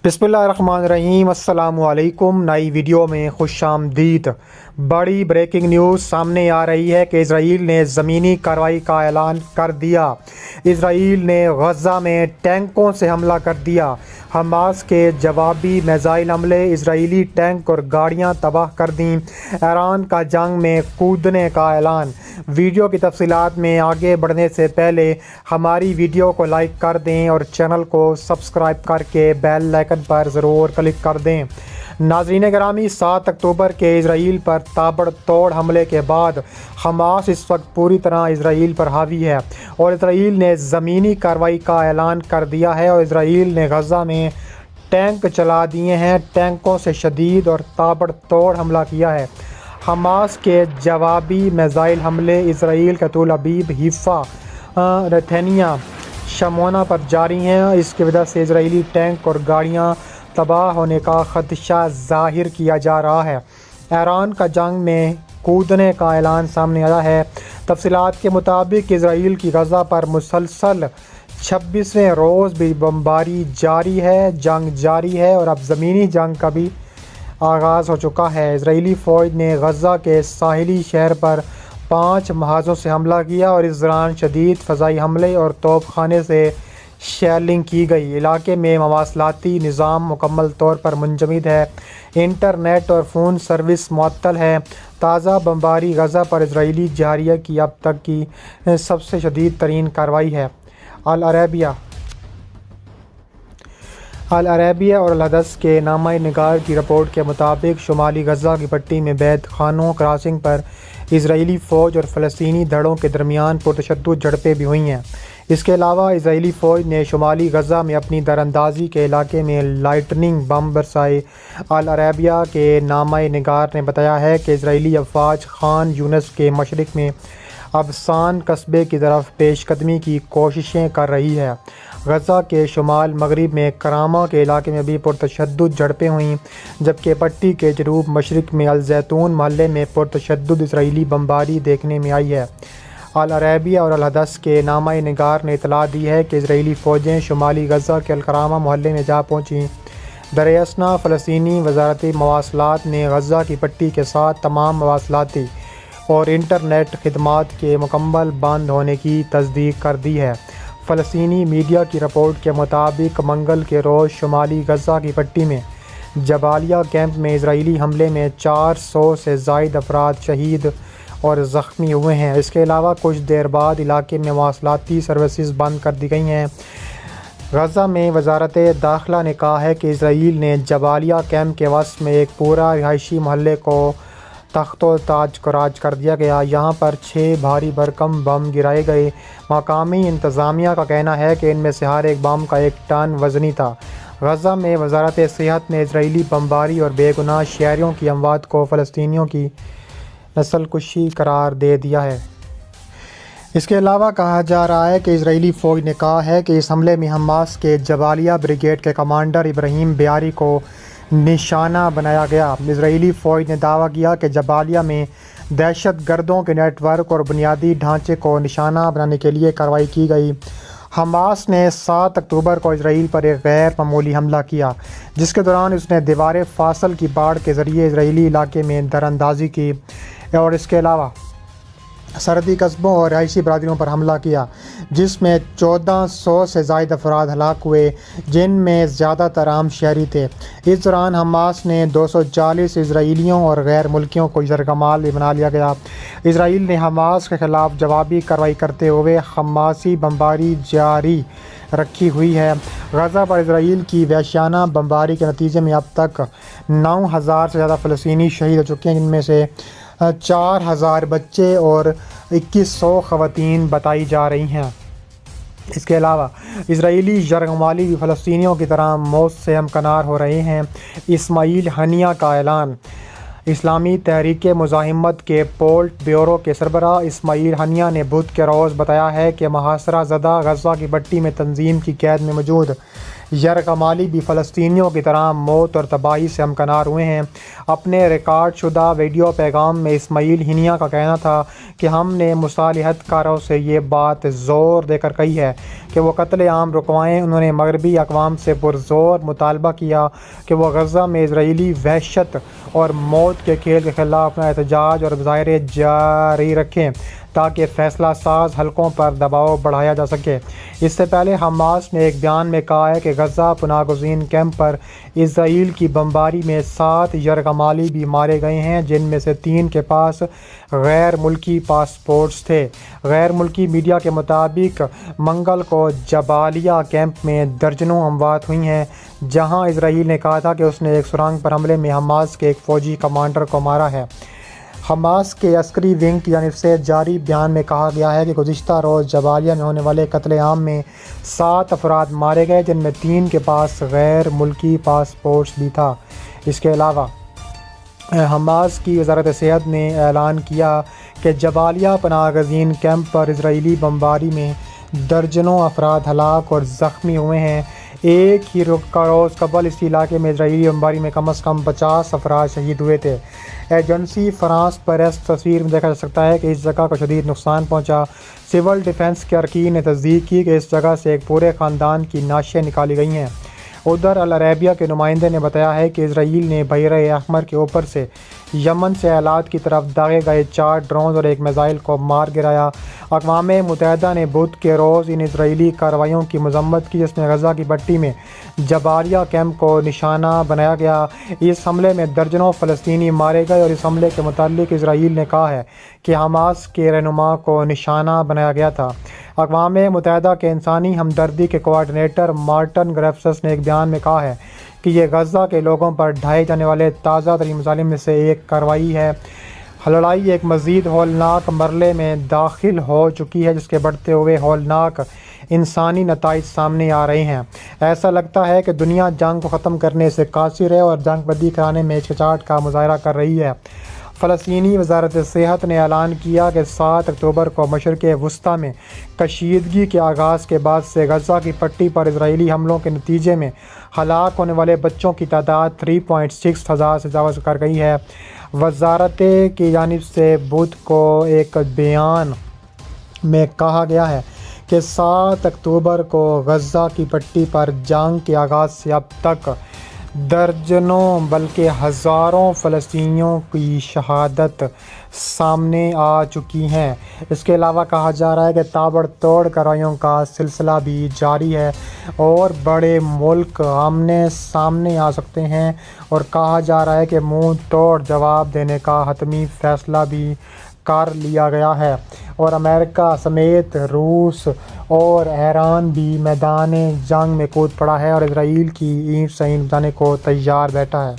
बिस्मिल्लाहिर्रहमानिर्रहीम। अस्सलाम वालेकुम। नई वीडियो में खुश आमदीद। बड़ी ब्रेकिंग न्यूज़ सामने आ रही है कि इजराइल ने ज़मीनी कार्रवाई का ऐलान कर दिया। इजराइल ने गज़ा में टैंकों से हमला कर दिया। हमास के जवाबी मिसाइल हमले, इजरायली टैंक और गाड़ियां तबाह कर दी। ईरान का जंग में कूदने का ऐलान। वीडियो की तफसीलात में आगे बढ़ने से पहले हमारी वीडियो को लाइक कर दें और चैनल को सब्सक्राइब करके बेल आइकन पर ज़रूर क्लिक कर दें। नाज़रीन गिरामी, 7 अक्टूबर के इजराइल पर ताबड़तोड़ हमले के बाद हमास इस वक्त पूरी तरह इजराइल पर हावी है और इजराइल ने ज़मीनी कार्रवाई का ऐलान कर दिया है और इजराइल ने गज़ा में टैंक चला दिए हैं। टैंकों से शदीद और ताबड़तोड़ हमला किया है। हमास के जवाबी मिसाइल हमले इजराइल के तल अबीब, हिफा, नेतन्याहू, शमोना पर जारी हैं। इसकी वजह से इजरायली टैंक और गाड़ियां तबाह होने का ख़दशा ज़ाहिर किया जा रहा है। ईरान का जंग में कूदने का ऐलान सामने आया है। तफसीलात के मुताबिक इजराइल की गज़ा पर मुसलसल 26वें रोज़ भी बमबारी जारी है। जंग जारी है और अब ज़मीनी जंग का भी आगाज़ हो चुका है। इजरायली फ़ौज ने गज़ा के साहिली शहर पर 5 महाज़ों से हमला किया और इस दौरान शदीद फ़ज़ाई हमले और तोपखाने से शेलिंग की गई। इलाके में मवासलाती निज़ाम मुकम्मल तौर पर मुंजमद है। इंटरनेट और फ़ोन सर्विस मुअत्तल है। ताज़ा बमबारी गज़ा पर इजरायली जहारिया की अब तक की सबसे शदीद तरीन कार्रवाई है। अल अरेबिया और अल-हदस के नामा निगार की रिपोर्ट के मुताबिक शुमाली गज़ा की पट्टी में बैत खानों क्रॉसिंग पर इजरायली फ़ौज और फ़लस्तीनी धड़ों के दरमियान पुरतशद्दुद झड़पें भी हुई हैं। इसके अलावा इजरायली फ़ौज ने शुमाली गज़ा में अपनी दरअंदाज़ी के इलाके में लाइटनिंग बम बरसाए। अल अरेबिया के नामा निगार ने बताया है कि इजरायली अफवाज खान यूनिस के मशरिक़ में अबसान कस्बे की तरफ पेशकदमी की कोशिशें कर रही है। गज़ा के शुमाल मगरिब में करामा के इलाके में भी पुरतशद्दुद झड़पें हुईं, जबकि पट्टी के जनूब मशरिक़ में अल ज़ैतून महल्ले में पुरतशद्दुद इजरायली बमबारी देखने में आई है। अल अरेबिया और अल-हदस के नामा निगार ने इतला दी है कि इजरायली फ़ौजें शुमाली गज़ा के अल-करामा मोहल्ले में जा पहुँचीं। दरियासना फ़लस्तीनी वज़ारत मवासलात ने गज़ा की पट्टी के साथ तमाम मवासलाती और इंटरनेट खिदमात के मुकम्मल बंद होने की तस्दीक कर दी है। फ़लस्तीनी मीडिया की रिपोर्ट के मुताबिक मंगल के रोज़ शुमाली गज़ा की पट्टी में जबालिया कैंप में इजरायली हमले में 400 से ज़ायद अफराद शहीद और ज़ख्मी हुए हैं। इसके अलावा कुछ देर बाद इलाके में मवासलाती सर्विसेज बंद कर दी गई हैं। गज़ा में वज़ारत दाखिला ने कहा है कि इजराइल ने जबालिया कैंप के वसत में एक पूरा रिहायशी महल्ले को तख्तो ताज कराज कर दिया गया। यहाँ पर 6 भारी भरकम बम गिराए गए। मकामी इंतज़ामिया का कहना है कि इनमें से हर एक बम का 1 टन वज़नी था। गज़ा में वज़ारत सेहत ने इजरायली बमबारी और बेगुनाह शहरियों की अमवात को फ़लस्तीनियों की नस्लकुशी करार दे दिया है। इसके अलावा कहा जा रहा है कि इजरायली फ़ौज ने कहा है कि इस हमले में हमास के जबालिया ब्रिगेड के कमांडर इब्राहिम बियारी को निशाना बनाया गया। इजरायली फ़ौज ने दावा किया कि जबालिया में दहशत गर्दों के नेटवर्क और बुनियादी ढांचे को निशाना बनाने के लिए कार्रवाई की गई। हमास ने 7 अक्टूबर को इजराइल पर एक गैर मामूली हमला किया, जिसके दौरान उसने दीवार फासल की बाड़ के ज़रिए इजरायली इलाके में दरअंदाज़ी की और इसके अलावा सरहदी कस्बों और रहायशी बरादरियों पर हमला किया, जिसमें 1400 से ज़ायद अफराद हलाक हुए, जिनमें ज़्यादातर आम शहरी थे। इस दौरान हमास ने 240 इजरायलियों और गैर मुल्कियों को जरगमाल भी बना लिया गया। इजराइल ने हमास के ख़िलाफ़ जवाबी कार्रवाई करते हुए हमासी बमबारी जारी रखी हुई है। गज़ा पर इजराइल की वहशियाना बमबारी के नतीजे में अब तक 9000 से ज़्यादा फ़लस्तीनी शहीद हो चुके हैं, जिनमें से 4000 बच्चे और 2100 ख़वातीन बताई जा रही हैं। इसके अलावा इजरायली यरगमाली भी फ़लस्तीनियों की तरह मौत से हमकनार हो रहे हैं। इस्माइल हनिया का ऐलान। इस्लामी तहरीक मुज़ाहिमत के पोल्ट ब्यूरो के सरबराह इस्माइल हनिया ने बुध के रोज़ बताया है कि मुहासरा ज़दा गज़ा की पट्टी में तंजीम की कैद में मौजूद یرغمالی بھی فلسطینیوں کی طرح موت اور تباہی سے ہمکنار ہوئے ہیں۔ اپنے ریکارڈ شدہ ویڈیو پیغام میں اسماعیل ہنیہ کا کہنا تھا کہ ہم نے مصالحت کاروں سے یہ بات زور دے کر کہی ہے کہ وہ قتل عام رکوائیں۔ انہوں نے مغربی اقوام سے پرزور مطالبہ کیا کہ وہ غزہ میں اسرائیلی وحشت اور موت کے کھیل کے خلاف اپنا احتجاج اور مظاہرے جاری رکھیں تاکہ فیصلہ ساز حلقوں پر دباؤ بڑھایا جا سکے۔ اس سے پہلے حماس نے ایک بیان میں کہا ہے کہ غزہ پناہ گزین کیمپ پر اسرائیل کی بمباری میں 7 یرغمالی بھی مارے گئے ہیں، جن میں سے 3 کے پاس غیر ملکی پاسپورٹس تھے۔ غیر ملکی میڈیا کے مطابق منگل کو جبالیہ کیمپ میں درجنوں اموات ہوئی ہیں، جہاں اسرائیل نے کہا تھا کہ اس نے ایک سرنگ پر حملے میں حماس کے ایک فوجی کمانڈر کو مارا ہے۔ حماس کے عسکری ونگ کی جانب سے جاری بیان میں کہا گیا ہے کہ گزشتہ روز جبالیہ میں ہونے والے قتل عام میں 7 افراد مارے گئے، جن میں 3 کے پاس غیر ملکی پاسپورٹس بھی تھا۔ اس کے علاوہ حماس کی وزارت صحت نے اعلان کیا کہ جبالیہ پناہ گزین کیمپ پر اسرائیلی بمباری میں درجنوں افراد ہلاک اور زخمی ہوئے ہیں۔ ایک ہی روز قبل اس علاقے میں اسرائیلی بمباری میں کم از کم 50 افراد شہید ہوئے تھے۔ ایجنسی فرانس پریس تصویر میں دیکھا جا سکتا ہے کہ اس جگہ کو شدید نقصان پہنچا۔ سول ڈیفنس کے اراکین نے تصدیق کی کہ اس جگہ سے ایک پورے خاندان کی نعشیں نکالی گئی ہیں۔ ادھر العربیہ کے نمائندے نے بتایا ہے کہ اسرائیل نے بحیرہ احمر کے اوپر سے یمن سے ایلات کی طرف داغے گئے 4 ڈرون اور ایک میزائل کو مار گرایا۔ اقوام متحدہ نے بدھ کے روز ان اسرائیلی کارروائیوں کی مذمت کی، جس میں غزہ کی پٹی میں جبالیہ کیمپ کو نشانہ بنایا گیا۔ اس حملے میں درجنوں فلسطینی مارے گئے اور اس حملے کے متعلق اسرائیل نے کہا ہے کہ حماس کے رہنما کو نشانہ بنایا گیا تھا۔ اقوام متحدہ کے انسانی ہمدردی کے کوآرڈینیٹر مارٹن گریفسس نے ایک بیان میں کہا ہے کہ یہ غزہ کے لوگوں پر ڈھائے جانے والے تازہ ترین مظالم میں سے ایک کارروائی ہے۔ لڑائی ایک مزید ہولناک مرحلے میں داخل ہو چکی ہے، جس کے بڑھتے ہوئے ہولناک انسانی نتائج سامنے آ رہے ہیں۔ ایسا لگتا ہے کہ دنیا جنگ کو ختم کرنے سے قاصر ہے اور جنگ بندی کرانے میں ہچکچاہٹ کا مظاہرہ کر رہی ہے۔ فلسطینی وزارت صحت نے اعلان کیا کہ 7 اکتوبر کو مشرق وسطیٰ میں کشیدگی کے آغاز کے بعد سے غزہ کی پٹی پر اسرائیلی حملوں کے نتیجے میں ہلاک ہونے والے بچوں کی تعداد 3.6 ہزار سے تجاوز کر گئی ہے۔ وزارت کی جانب سے بدھ کو ایک بیان میں کہا گیا ہے کہ 7 اکتوبر کو غزہ کی پٹی پر جنگ کے آغاز سے اب تک درجنوں بلکہ ہزاروں فلسطینیوں کی شہادت سامنے آ چکی ہیں۔ اس کے علاوہ کہا جا رہا ہے کہ تابڑ توڑ کارروائیوں کا سلسلہ بھی جاری ہے اور بڑے ملک آمنے سامنے آ سکتے ہیں، اور کہا جا رہا ہے کہ منہ توڑ جواب دینے کا حتمی فیصلہ بھی کر لیا گیا ہے، اور امریکہ سمیت روس اور ایران بھی میدان جنگ میں کود پڑا ہے اور اسرائیل کی اینٹ سے اینٹ بجانے کو تیار بیٹھا ہے۔